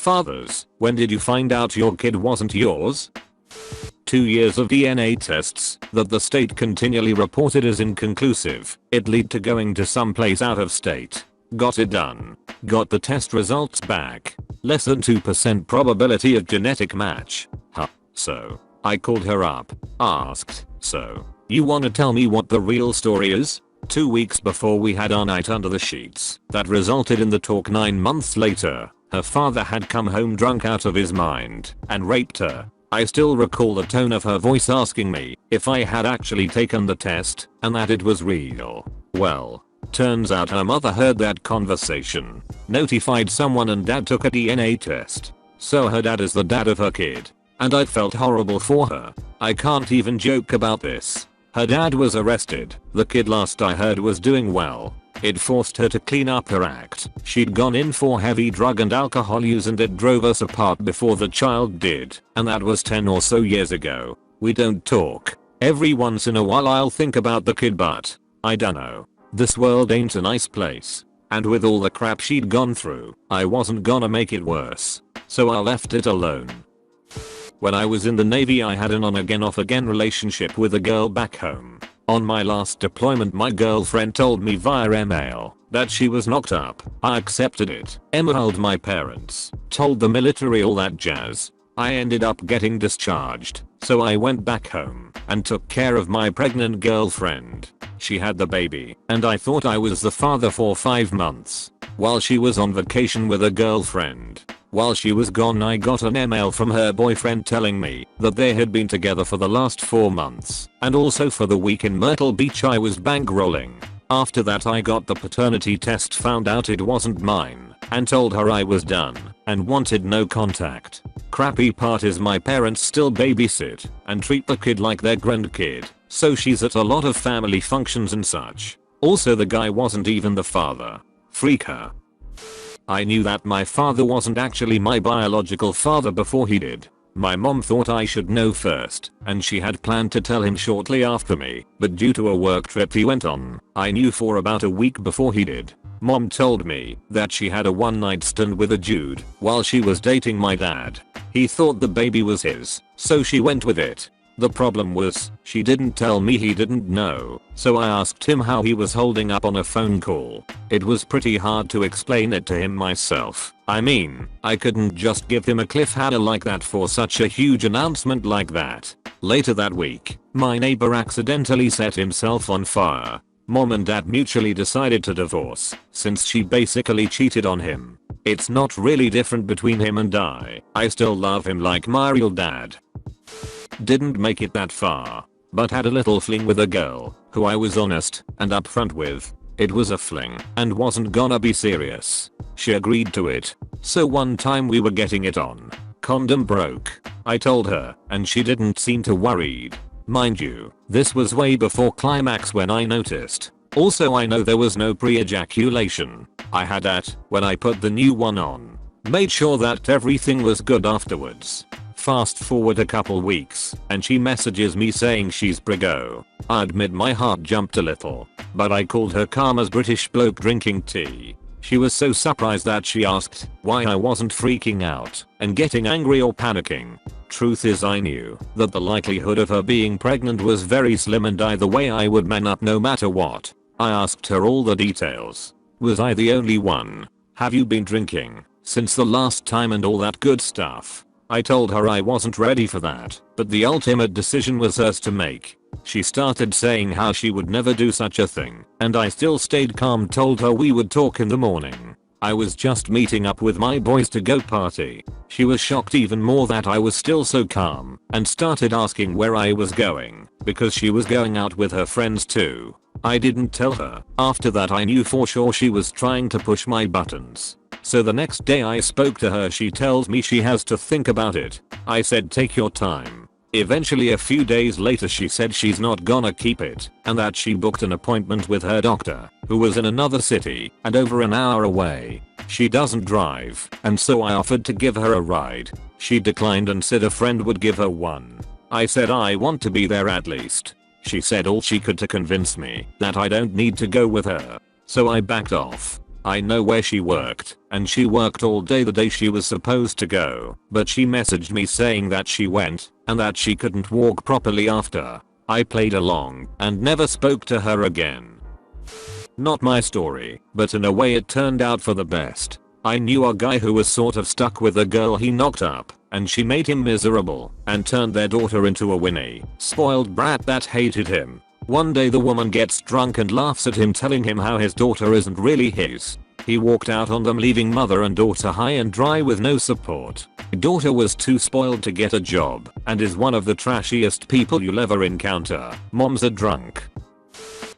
Fathers, when did you find out your kid wasn't yours? 2 years of DNA tests that the state continually reported as inconclusive. It led to going to some place out of state. Got it done. Got the test results back. Less than 2% probability of genetic match. Huh. So, I called her up. Asked, so, you wanna tell me what the real story is? 2 weeks before we had our night under the sheets that resulted in the talk 9 months later, her father had come home drunk out of his mind and raped her. I still recall the tone of her voice asking me if I had actually taken the test and that it was real. Well, turns out her mother heard that conversation, notified someone, and dad took a DNA test. So her dad is the dad of her kid. And I felt horrible for her. I can't even joke about this. Her dad was arrested. The kid, last I heard, was doing well. It forced her to clean up her act. She'd gone in for heavy drug and alcohol use and it drove us apart before the child did. And that was 10 or so years ago. We don't talk. Every once in a while I'll think about the kid, but I dunno. This world ain't a nice place. And with all the crap she'd gone through, I wasn't gonna make it worse. So I left it alone. When I was in the Navy, I had an on-again off-again relationship with a girl back home. On my last deployment, my girlfriend told me via email that she was knocked up. I accepted it, emailed my parents, told the military, all that jazz. I ended up getting discharged, so I went back home and took care of my pregnant girlfriend. She had the baby, and I thought I was the father for 5 months. While she was on vacation with a girlfriend. While she was gone, I got an email from her boyfriend telling me that they had been together for the last 4 months, and also for the week in Myrtle Beach I was bankrolling. After that I got the paternity test, found out it wasn't mine, and told her I was done and wanted no contact. Crappy part is my parents still babysit and treat the kid like their grandkid, so she's at a lot of family functions and such. Also, the guy wasn't even the father. Freak her. I knew that my father wasn't actually my biological father before he did. My mom thought I should know first, and she had planned to tell him shortly after me, but due to a work trip he went on, I knew for about a week before he did. Mom told me that she had a one-night stand with a dude while she was dating my dad. He thought the baby was his, so she went with it. The problem was, she didn't tell me he didn't know, so I asked him how he was holding up on a phone call. It was pretty hard to explain it to him myself. I mean, I couldn't just give him a cliffhanger like that for such a huge announcement like that. Later that week, my neighbor accidentally set himself on fire. Mom and dad mutually decided to divorce, since she basically cheated on him. It's not really different between him and I still love him like my real dad. Didn't make it that far, but had a little fling with a girl who I was honest and upfront with. It was a fling and wasn't gonna be serious. She agreed to it. So one time we were getting it on. Condom broke. I told her, and she didn't seem too worried. Mind you, this was way before climax when I noticed. Also, I know there was no pre-ejaculation. I had that when I put the new one on. Made sure that everything was good afterwards. Fast forward a couple weeks, and she messages me saying she's preggo. I admit my heart jumped a little, but I called her calm as British bloke drinking tea. She was so surprised that she asked why I wasn't freaking out and getting angry or panicking. Truth is, I knew that the likelihood of her being pregnant was very slim, and either way I would man up no matter what. I asked her all the details. Was I the only one? Have you been drinking since the last time and all that good stuff? I told her I wasn't ready for that, but the ultimate decision was hers to make. She started saying how she would never do such a thing, and I still stayed calm, told her we would talk in the morning. I was just meeting up with my boys to go party. She was shocked even more that I was still so calm, and started asking where I was going, because she was going out with her friends too. I didn't tell her. After that I knew for sure she was trying to push my buttons. So the next day I spoke to her. She tells me she has to think about it. I said take your time. Eventually a few days later she said she's not gonna keep it, and that she booked an appointment with her doctor, who was in another city and over an hour away. She doesn't drive, and so I offered to give her a ride. She declined and said a friend would give her one. I said I want to be there at least. She said all she could to convince me that I don't need to go with her. So I backed off. I know where she worked, and she worked all day the day she was supposed to go, but she messaged me saying that she went, and that she couldn't walk properly after. I played along, and never spoke to her again. Not my story, but in a way it turned out for the best. I knew a guy who was sort of stuck with a girl he knocked up, and she made him miserable, and turned their daughter into a Winnie, spoiled brat that hated him. One day the woman gets drunk and laughs at him, telling him how his daughter isn't really his. He walked out on them, leaving mother and daughter high and dry with no support. Daughter was too spoiled to get a job, and is one of the trashiest people you'll ever encounter. Mom's a drunk.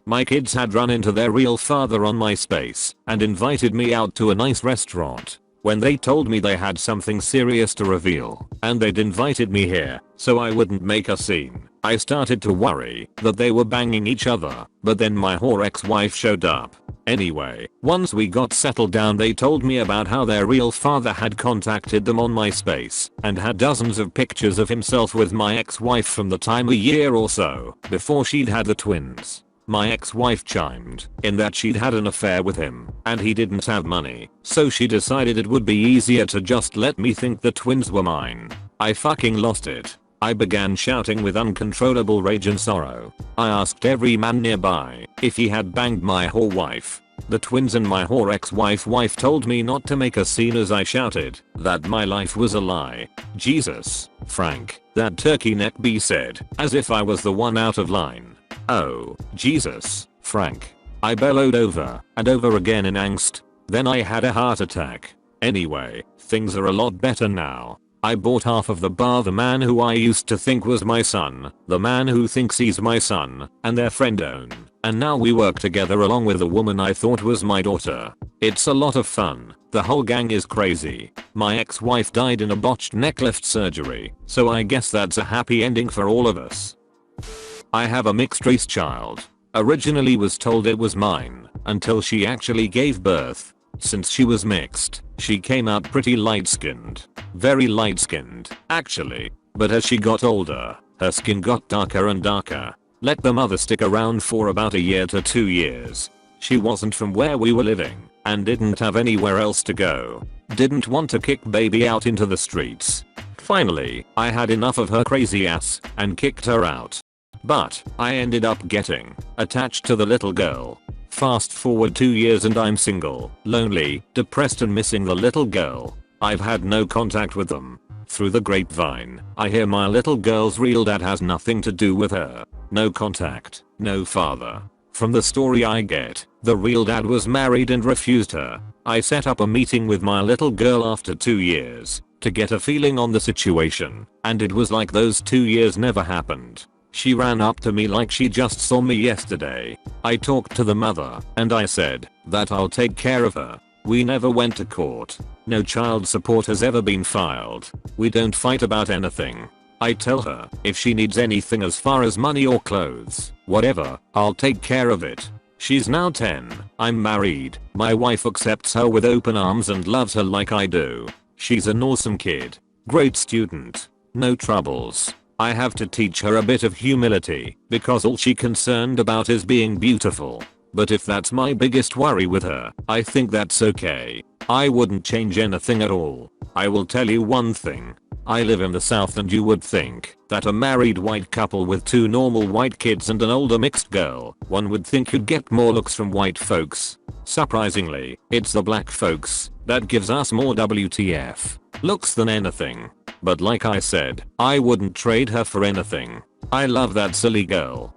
My kids had run into their real father on MySpace, and invited me out to a nice restaurant. When they told me they had something serious to reveal, and they'd invited me here, so I wouldn't make a scene, I started to worry that they were banging each other, but then my whore ex-wife showed up. Anyway, once we got settled down, they told me about how their real father had contacted them on MySpace, and had dozens of pictures of himself with my ex-wife from the time a year or so before she'd had the twins. My ex-wife chimed in that she'd had an affair with him, and he didn't have money, so she decided it would be easier to just let me think the twins were mine. I fucking lost it. I began shouting with uncontrollable rage and sorrow. I asked every man nearby if he had banged my whore wife. The twins and my whore ex-wife told me not to make a scene as I shouted that my life was a lie. Jesus, Frank, that turkey neck B said, as if I was the one out of line. Oh, Jesus, Frank. I bellowed over and over again in angst. Then I had a heart attack. Anyway, things are a lot better now. I bought half of the bar the man who I used to think was my son, the man who thinks he's my son, and their friend own, and now we work together along with the woman I thought was my daughter. It's a lot of fun. The whole gang is crazy. My ex-wife died in a botched neck lift surgery, so I guess that's a happy ending for all of us. I have a mixed race child. Originally was told it was mine, until she actually gave birth. Since she was mixed, she came out pretty light-skinned. Very light-skinned, actually. But as she got older, her skin got darker and darker. Let the mother stick around for about a year to 2 years. She wasn't from where we were living, and didn't have anywhere else to go. Didn't want to kick baby out into the streets. Finally, I had enough of her crazy ass, and kicked her out. But, I ended up getting attached to the little girl. Fast forward 2 years and I'm single, lonely, depressed and missing the little girl. I've had no contact with them. Through the grapevine, I hear my little girl's real dad has nothing to do with her. No contact, no father. From the story I get, the real dad was married and refused her. I set up a meeting with my little girl after 2 years to get a feeling on the situation, and it was like those 2 years never happened. She ran up to me like she just saw me yesterday. I talked to the mother, and I said that I'll take care of her. We never went to court. No child support has ever been filed. We don't fight about anything. I tell her if she needs anything as far as money or clothes, whatever, I'll take care of it. She's now 10. I'm married. My wife accepts her with open arms and loves her like I do. She's an awesome kid. Great student. No troubles. I have to teach her a bit of humility because all she's concerned about is being beautiful. But if that's my biggest worry with her, I think that's okay. I wouldn't change anything at all. I will tell you one thing. I live in the South and you would think that a married white couple with 2 normal white kids and an older mixed girl, one would think you'd get more looks from white folks. Surprisingly, it's the black folks that gives us more WTF looks than anything. But like I said, I wouldn't trade her for anything. I love that silly girl.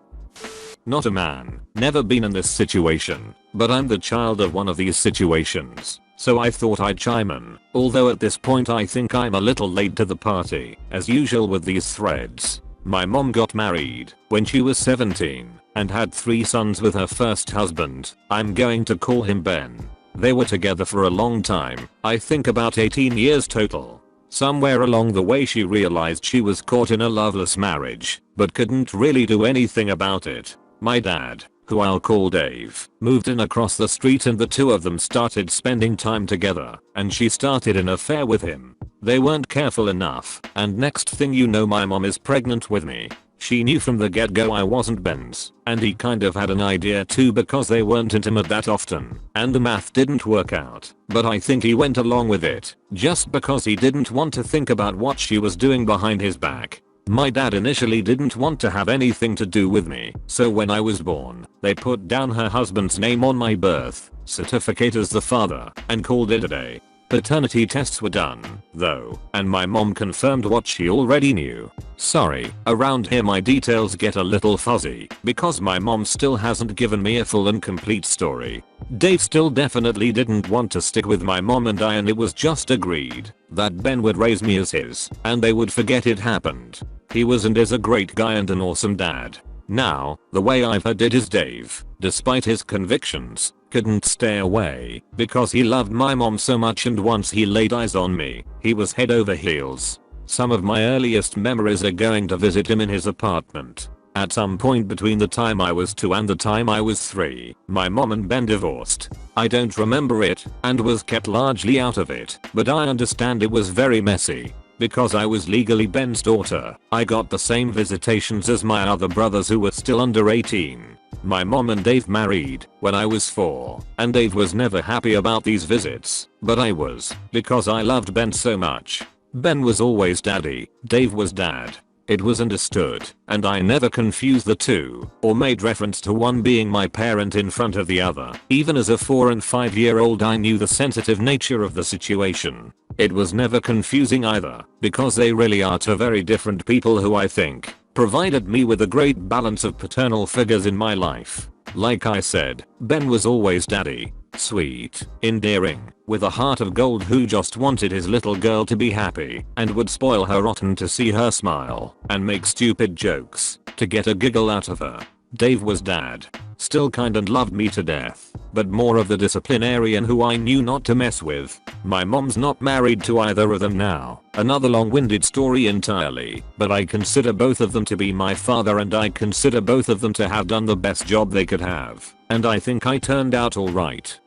Not a man, never been in this situation, but I'm the child of one of these situations, so I thought I'd chime in, although at this point I think I'm a little late to the party, as usual with these threads. My mom got married when she was 17, and had 3 sons with her first husband. I'm going to call him Ben. They were together for a long time, I think about 18 years total. Somewhere along the way she realized she was caught in a loveless marriage, but couldn't really do anything about it. My dad, who I'll call Dave, moved in across the street and the two of them started spending time together, and she started an affair with him. They weren't careful enough, and next thing you know my mom is pregnant with me. She knew from the get-go I wasn't Ben's, and he kind of had an idea too because they weren't intimate that often, and the math didn't work out, but I think he went along with it, just because he didn't want to think about what she was doing behind his back. My dad initially didn't want to have anything to do with me, so when I was born, they put down her husband's name on my birth certificate as the father, and called it a day. Paternity tests were done, though, and my mom confirmed what she already knew. Sorry, around here my details get a little fuzzy, because my mom still hasn't given me a full and complete story. Dave still definitely didn't want to stick with my mom and I, and it was just agreed that Ben would raise me as his, and they would forget it happened. He was and is a great guy and an awesome dad. Now, the way I've heard it is Dave, despite his convictions, couldn't stay away because he loved my mom so much, and once he laid eyes on me, he was head over heels. Some of my earliest memories are going to visit him in his apartment. At some point between the time I was 2 and the time I was 3, my mom and Ben divorced. I don't remember it and was kept largely out of it, but I understand it was very messy. Because I was legally Ben's daughter, I got the same visitations as my other brothers who were still under 18. My mom and Dave married when I was 4, and Dave was never happy about these visits, but I was, because I loved Ben so much. Ben was always daddy, Dave was dad. It was understood, and I never confused the two, or made reference to one being my parent in front of the other. Even as a 4 and 5-year-old I knew the sensitive nature of the situation. It was never confusing either, because they really are two very different people who I think provided me with a great balance of paternal figures in my life. Like I said, Ben was always daddy. Sweet, endearing, with a heart of gold who just wanted his little girl to be happy and would spoil her rotten to see her smile and make stupid jokes to get a giggle out of her. Dave was dad, still kind and loved me to death, but more of the disciplinarian who I knew not to mess with. My mom's not married to either of them now, another long-winded story entirely, but I consider both of them to be my father, and I consider both of them to have done the best job they could have, and I think I turned out alright.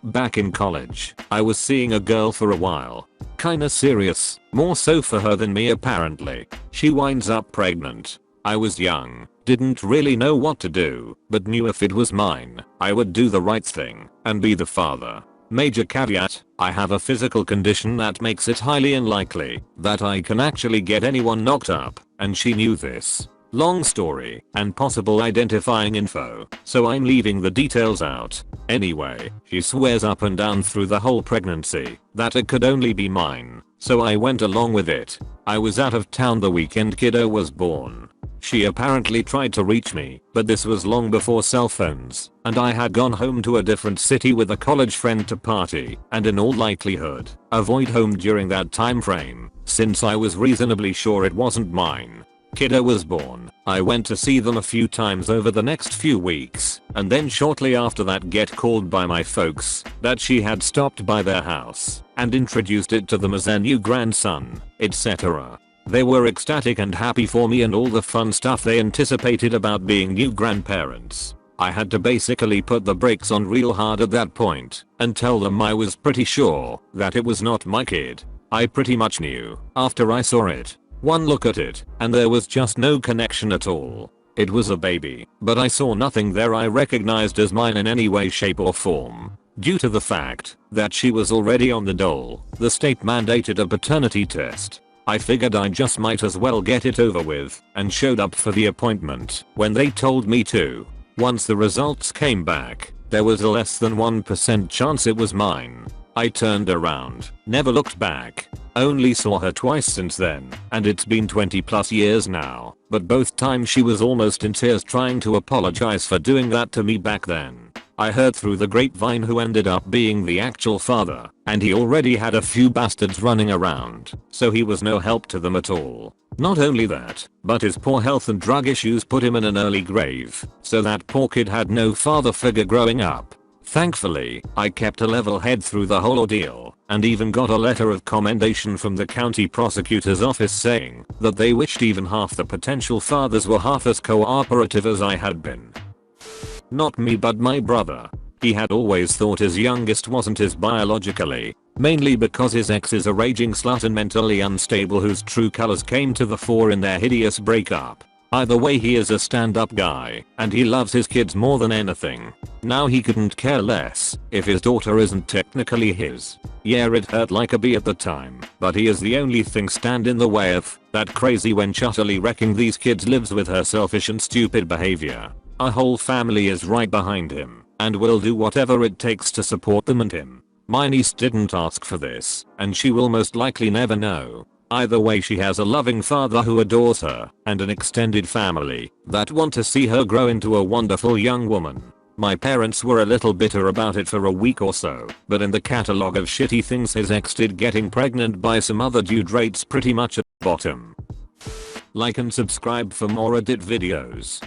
Back in college, I was seeing a girl for a while. Kinda serious, more so for her than me apparently. She winds up pregnant. I was young, didn't really know what to do, but knew if it was mine, I would do the right thing and be the father. Major caveat, I have a physical condition that makes it highly unlikely that I can actually get anyone knocked up, and she knew this. Long story and possible identifying info, so I'm leaving the details out. Anyway, she swears up and down through the whole pregnancy that it could only be mine, so I went along with it. I was out of town the weekend kiddo was born. She apparently tried to reach me, but this was long before cell phones, and I had gone home to a different city with a college friend to party, and in all likelihood, avoid home during that time frame, since I was reasonably sure it wasn't mine. Kiddo was born. I went to see them a few times over the next few weeks, and then shortly after that get called by my folks that she had stopped by their house and introduced it to them as their new grandson, etc. They were ecstatic and happy for me and all the fun stuff they anticipated about being new grandparents. I had to basically put the brakes on real hard at that point and tell them I was pretty sure that it was not my kid. I pretty much knew after I saw it. One look at it, and there was just no connection at all. It was a baby, but I saw nothing there I recognized as mine in any way, shape or form. Due to the fact that she was already on the dole, the state mandated a paternity test. I figured I just might as well get it over with, and showed up for the appointment when they told me to. Once the results came back, there was a less than 1% chance it was mine. I turned around, never looked back. Only saw her twice since then, and it's been 20+ years now, but both times she was almost in tears trying to apologize for doing that to me back then. I heard through the grapevine who ended up being the actual father, and he already had a few bastards running around, so he was no help to them at all. Not only that, but his poor health and drug issues put him in an early grave, so that poor kid had no father figure growing up. Thankfully, I kept a level head through the whole ordeal, and even got a letter of commendation from the county prosecutor's office saying that they wished even half the potential fathers were half as cooperative as I had been. Not me but my brother. He had always thought his youngest wasn't his biologically, mainly because his ex is a raging slut and mentally unstable whose true colors came to the fore in their hideous breakup. Either way, he is a stand-up guy, and he loves his kids more than anything. Now he couldn't care less if his daughter isn't technically his. Yeah, it hurt like a bee at the time, but he is the only thing stand in the way of that crazy wench utterly wrecking these kids lives with her selfish and stupid behavior. Our whole family is right behind him, and will do whatever it takes to support them and him. My niece didn't ask for this, and she will most likely never know. Either way, she has a loving father who adores her, and an extended family that want to see her grow into a wonderful young woman. My parents were a little bitter about it for a week or so, but in the catalog of shitty things his ex did, getting pregnant by some other dude rates pretty much at the bottom. Like and subscribe for more Reddit videos.